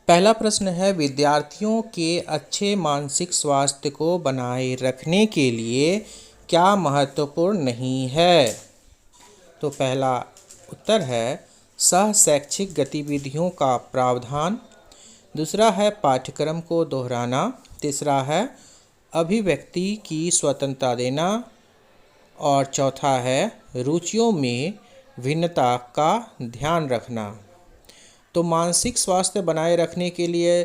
पहला प्रश्न है, विद्यार्थियों के अच्छे मानसिक स्वास्थ्य को बनाए रखने के लिए क्या महत्वपूर्ण नहीं है? तो पहला उत्तर है सह शैक्षिक गतिविधियों का प्रावधान। दूसरा है पाठ्यक्रम को दोहराना। तीसरा है अभिव्यक्ति की स्वतंत्रता देना। और चौथा है रुचियों में भिन्नता का ध्यान रखना। तो मानसिक स्वास्थ्य बनाए रखने के लिए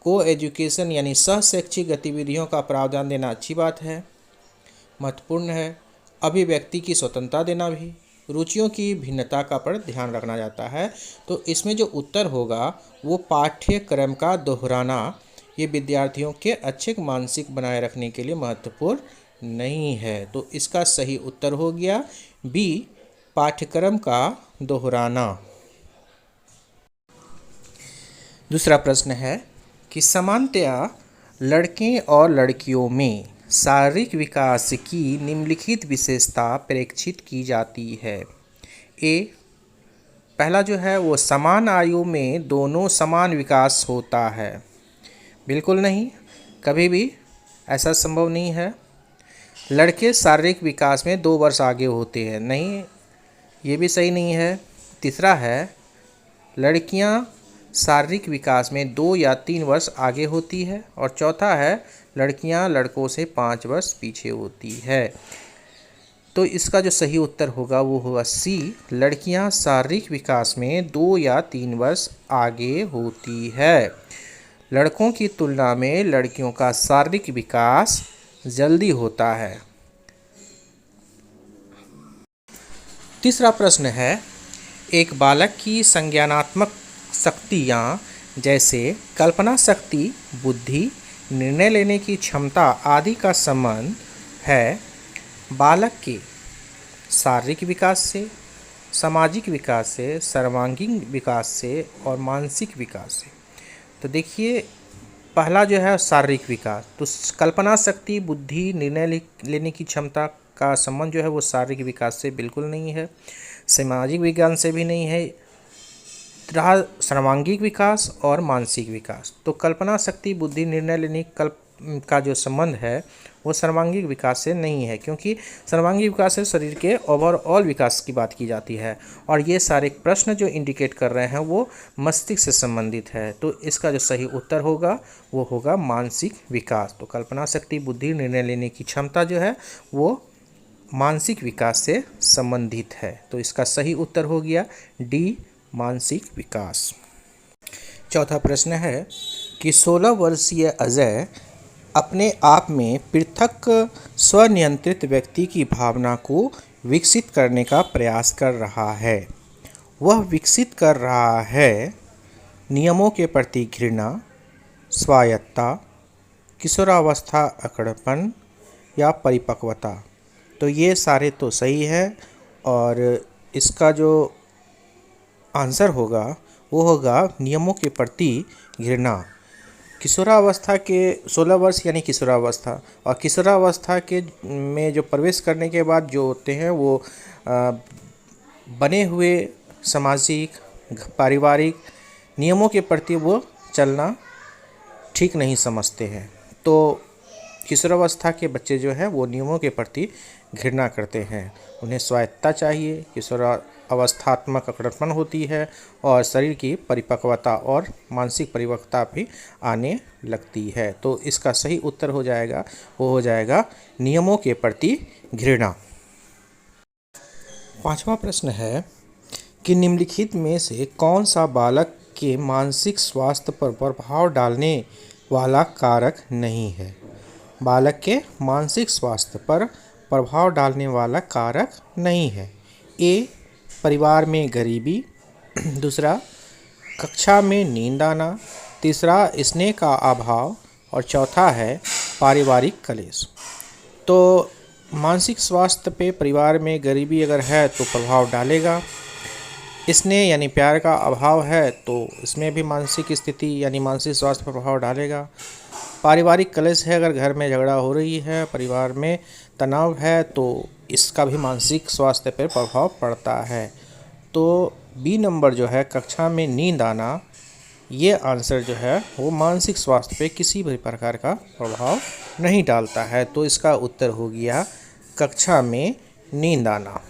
को एजुकेशन यानी सह शैक्षिक गतिविधियों का प्रावधान देना अच्छी बात है, महत्वपूर्ण है। अभिव्यक्ति की स्वतंत्रता देना भी, रुचियों की भिन्नता का पर ध्यान रखना जाता है। तो इसमें जो उत्तर होगा वो पाठ्यक्रम का दोहराना, ये विद्यार्थियों के अच्छे मानसिक बनाए रखने के लिए महत्वपूर्ण नहीं है। तो इसका सही उत्तर हो गया बी, पाठ्यक्रम का दोहराना। दूसरा प्रश्न है कि सामान्यतया लड़के और लड़कियों में शारीरिक विकास की निम्नलिखित विशेषता परीक्षित की जाती है। ए, पहला जो है वो समान आयु में दोनों समान विकास होता है। बिल्कुल नहीं, कभी भी ऐसा संभव नहीं है। लड़के शारीरिक विकास में 2 वर्ष आगे होते हैं, नहीं, ये भी सही नहीं है। तीसरा है लड़कियां शारीरिक विकास में 2 या 3 वर्ष आगे होती है। और चौथा है लड़कियां लड़कों से 5 वर्ष पीछे होती है। तो इसका जो सही उत्तर होगा वो होगा सी, लड़कियां शारीरिक विकास में 2 या 3 वर्ष आगे होती है। लड़कों की तुलना में लड़कियों का शारीरिक विकास जल्दी होता है। तीसरा प्रश्न है, एक बालक की संज्ञानात्मक शक्तियाँ जैसे कल्पना शक्ति, बुद्धि, निर्णय लेने की क्षमता आदि का संबंध है बालक के शारीरिक विकास से, सामाजिक विकास से, सर्वांगीण विकास से और मानसिक विकास से। तो देखिए पहला जो है शारीरिक विकास, तो कल्पना शक्ति, बुद्धि, निर्णय लेने की क्षमता का संबंध जो है वो शारीरिक विकास से बिल्कुल नहीं है, सामाजिक विज्ञान से भी नहीं है। रहा सर्वांगीण विकास और मानसिक विकास, तो कल्पना शक्ति, बुद्धि, निर्णय लेने का जो संबंध है वो सर्वांगीण विकास से नहीं है, क्योंकि सर्वांगीण विकास से शरीर के ओवरऑल विकास की बात की जाती है। और ये सारे प्रश्न जो इंडिकेट कर रहे हैं वो मस्तिष्क से संबंधित है। तो इसका जो सही उत्तर होगा वो होगा मानसिक विकास। तो कल्पना शक्ति, बुद्धि, निर्णय लेने की क्षमता जो है वो मानसिक विकास से संबंधित है। तो इसका सही उत्तर हो गया डी, मानसिक विकास। चौथा प्रश्न है कि 16 वर्षीय अजय अपने आप में पृथक स्वनियंत्रित व्यक्ति की भावना को विकसित करने का प्रयास कर रहा है। वह विकसित कर रहा है नियमों के प्रति घृणा, स्वायत्तता, किशोरावस्था अकड़पन या परिपक्वता। तो ये सारे तो सही है और इसका जो आंसर होगा वो होगा नियमों के प्रति घृणा। किशोरावस्था के 16 वर्ष यानी किशोरावस्था, और किशोरावस्था के में जो प्रवेश करने के बाद जो होते हैं वो बने हुए सामाजिक, पारिवारिक नियमों के प्रति वो चलना ठीक नहीं समझते हैं। तो किशोरावस्था के बच्चे जो हैं वो नियमों के प्रति घृणा करते हैं, उन्हें स्वायत्तता चाहिए, किशोरावस्थात्मक अकड़पन होती है और शरीर की परिपक्वता और मानसिक परिपक्वता भी आने लगती है। तो इसका सही उत्तर हो जाएगा वो हो जाएगा नियमों के प्रति घृणा। पांचवा प्रश्न है कि निम्नलिखित में से कौन सा बालक के मानसिक स्वास्थ्य पर प्रभाव डालने वाला कारक नहीं है। बालक के मानसिक स्वास्थ्य पर प्रभाव डालने वाला कारक नहीं है। ए, परिवार में गरीबी। दूसरा, कक्षा में नींद आना। तीसरा, स्नेह का अभाव। और चौथा है पारिवारिक कलेश। तो मानसिक स्वास्थ्य पे परिवार में गरीबी अगर है तो प्रभाव डालेगा। स्नेह यानी प्यार का अभाव है तो इसमें भी मानसिक स्थिति यानी मानसिक स्वास्थ्य पर प्रभाव डालेगा। पारिवारिक कलेश है, अगर घर में झगड़ा हो रही है, परिवार में तनाव है तो इसका भी मानसिक स्वास्थ्य पर प्रभाव पड़ता है। तो बी नंबर जो है कक्षा में नींद आना ये आंसर जो है वो मानसिक स्वास्थ्य पे किसी भी प्रकार का प्रभाव नहीं डालता है। तो इसका उत्तर हो गया कक्षा में नींद आना।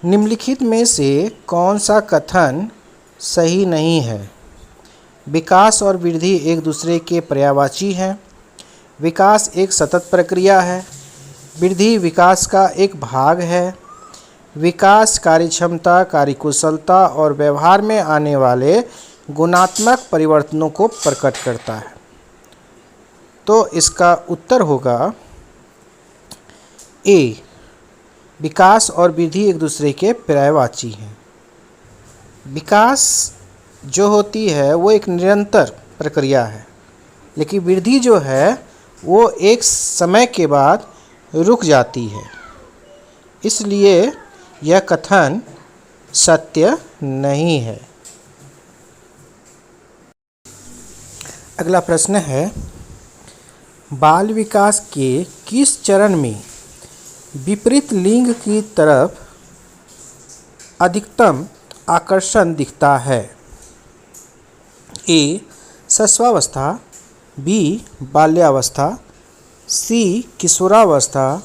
निम्नलिखित में से कौन सा कथन सही नहीं है? विकास और वृद्धि एक दूसरे के पर्यायवाची हैं। विकास एक सतत प्रक्रिया है। वृद्धि विकास का एक भाग है। विकास कार्यक्षमता, कार्यकुशलता और व्यवहार में आने वाले गुणात्मक परिवर्तनों को प्रकट करता है। तो इसका उत्तर होगा ए, विकास और वृद्धि एक दूसरे के पर्यायवाची हैं। विकास जो होती है वो एक निरंतर प्रक्रिया है, लेकिन वृद्धि जो है वो एक समय के बाद रुक जाती है। इसलिए यह कथन सत्य नहीं है। अगला प्रश्न है, बाल विकास के किस चरण में विपरीत लिंग की तरफ अधिकतम आकर्षण दिखता है? ए, शैशवावस्था, बी, बाल्यावस्था, सी, किशोरावस्था,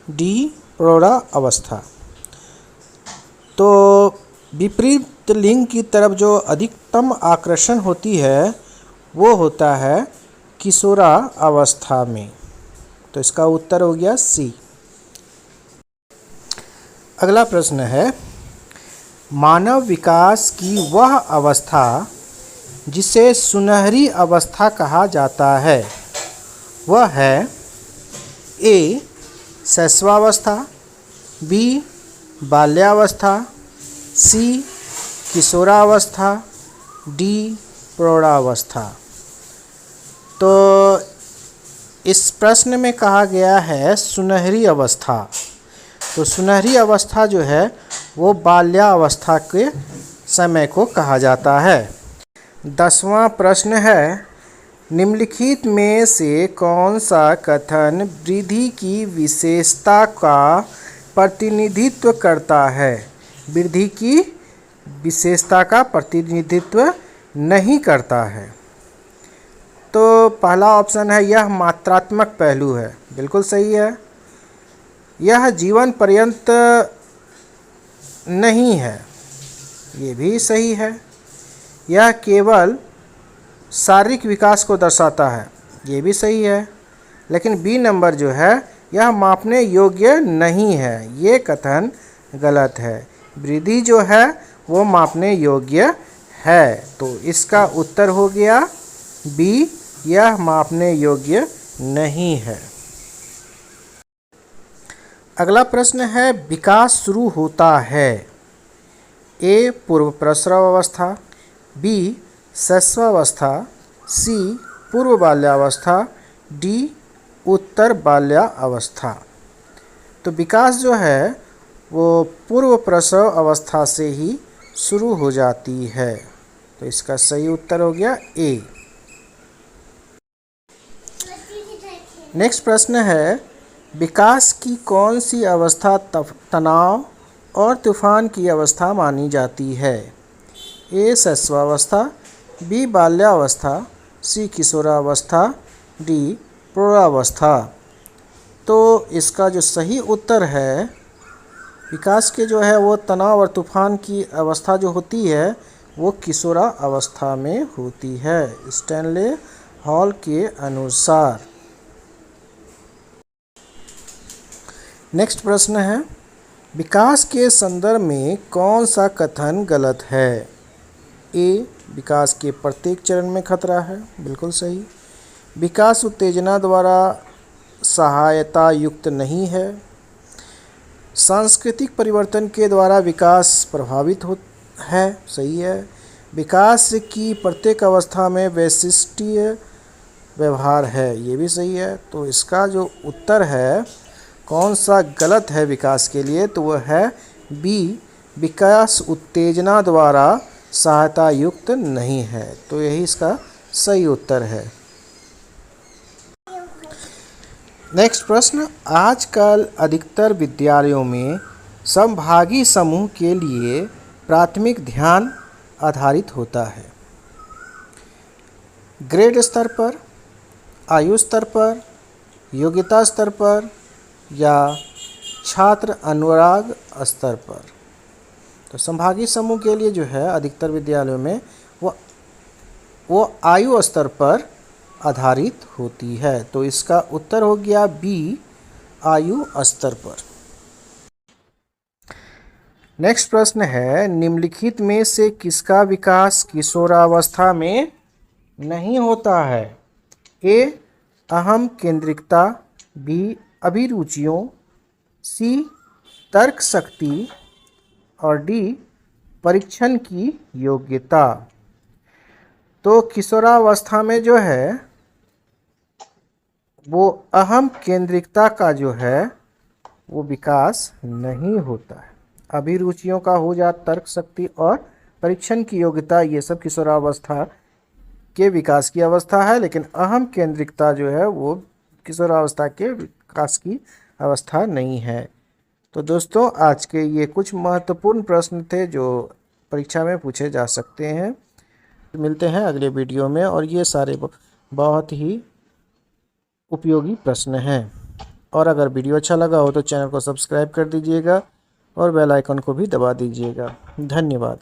डी, प्रौढ़ावस्था। तो विपरीत लिंग की तरफ जो अधिकतम आकर्षण होती है वो होता है किशोरावस्था में। तो इसका उत्तर हो गया सी। अगला प्रश्न है, मानव विकास की वह अवस्था जिसे सुनहरी अवस्था कहा जाता है वह है ए, शैशवावस्था, बी, बाल्यावस्था, सी, किशोरावस्था, डी, प्रौढ़ावस्था। तो इस प्रश्न में कहा गया है सुनहरी अवस्था। तो सुनहरी अवस्था जो है वो बाल्यावस्था के समय को कहा जाता है। 10वां प्रश्न है, निम्नलिखित में से कौन सा कथन वृद्धि की विशेषता का प्रतिनिधित्व करता है? वृद्धि की विशेषता का प्रतिनिधित्व नहीं करता है। तो पहला ऑप्शन है यह मात्रात्मक पहलू है, बिल्कुल सही है। यह जीवन पर्यंत नहीं है, ये भी सही है। यह केवल शारीरिक विकास को दर्शाता है, ये भी सही है। लेकिन बी नंबर जो है यह मापने योग्य नहीं है, ये कथन गलत है। वृद्धि जो है वो मापने योग्य है। तो इसका उत्तर हो गया बी, यह मापने योग्य नहीं है। अगला प्रश्न है, विकास शुरू होता है ए, पूर्व प्रसव अवस्था, बी, शैशवावस्था, सी, पूर्व बाल्यावस्था, डी, उत्तर बाल्यावस्था। तो विकास जो है वो पूर्व प्रसव अवस्था से ही शुरू हो जाती है। तो इसका सही उत्तर हो गया ए। नेक्स्ट प्रश्न है, विकास की कौन सी अवस्था तनाव और तूफान की अवस्था मानी जाती है? ए, शैशवावस्था, बी, बाल्यावस्था, सी, किशोरावस्था, डी, प्रौढ़ावस्था। तो इसका जो सही उत्तर है, विकास के जो है वो तनाव और तूफान की अवस्था जो होती है वो किशोरावस्था में होती है, स्टैनले हॉल के अनुसार। नेक्स्ट प्रश्न है, विकास के संदर्भ में कौन सा कथन गलत है? ए, विकास के प्रत्येक चरण में खतरा है, बिल्कुल सही। विकास उत्तेजना द्वारा सहायता युक्त नहीं है। सांस्कृतिक परिवर्तन के द्वारा विकास प्रभावित है, सही है। विकास की प्रत्येक अवस्था में वैशिष्ट्य व्यवहार है, ये भी सही है। तो इसका जो उत्तर है कौन सा गलत है विकास के लिए, तो वह है बी, विकास उत्तेजना द्वारा सहायता युक्त नहीं है। तो यही इसका सही उत्तर है। नेक्स्ट प्रश्न, आजकल अधिकतर विद्यालयों में समभागी समूह के लिए प्राथमिक ध्यान आधारित होता है? ग्रेड स्तर पर, आयु स्तर पर, योग्यता स्तर पर या छात्र अनुराग स्तर पर? तो संभागीय समूह के लिए जो है अधिकतर विद्यालयों में वो आयु स्तर पर आधारित होती है। तो इसका उत्तर हो गया बी, आयु स्तर पर। नेक्स्ट प्रश्न है, निम्नलिखित में से किसका विकास किशोरावस्था में नहीं होता है? ए, अहम केंद्रिकता, बी, अभिरुचियों, सी, तर्क शक्ति और डी, परीक्षण की योग्यता। तो किशोरावस्था में जो है वो अहम केंद्रिकता का जो है वो विकास नहीं होता है। अभिरुचियों का हो जाता, तर्क शक्ति और परीक्षण की योग्यता, ये सब किशोरावस्था के विकास की अवस्था है, लेकिन अहम केंद्रिकता जो है वो किशोरावस्था के विकास की अवस्था नहीं है। तो दोस्तों, आज के ये कुछ महत्वपूर्ण प्रश्न थे जो परीक्षा में पूछे जा सकते हैं। मिलते हैं अगले वीडियो में, और ये सारे बहुत ही उपयोगी प्रश्न हैं। और अगर वीडियो अच्छा लगा हो तो चैनल को सब्सक्राइब कर दीजिएगा और बेल आइकन को भी दबा दीजिएगा। धन्यवाद।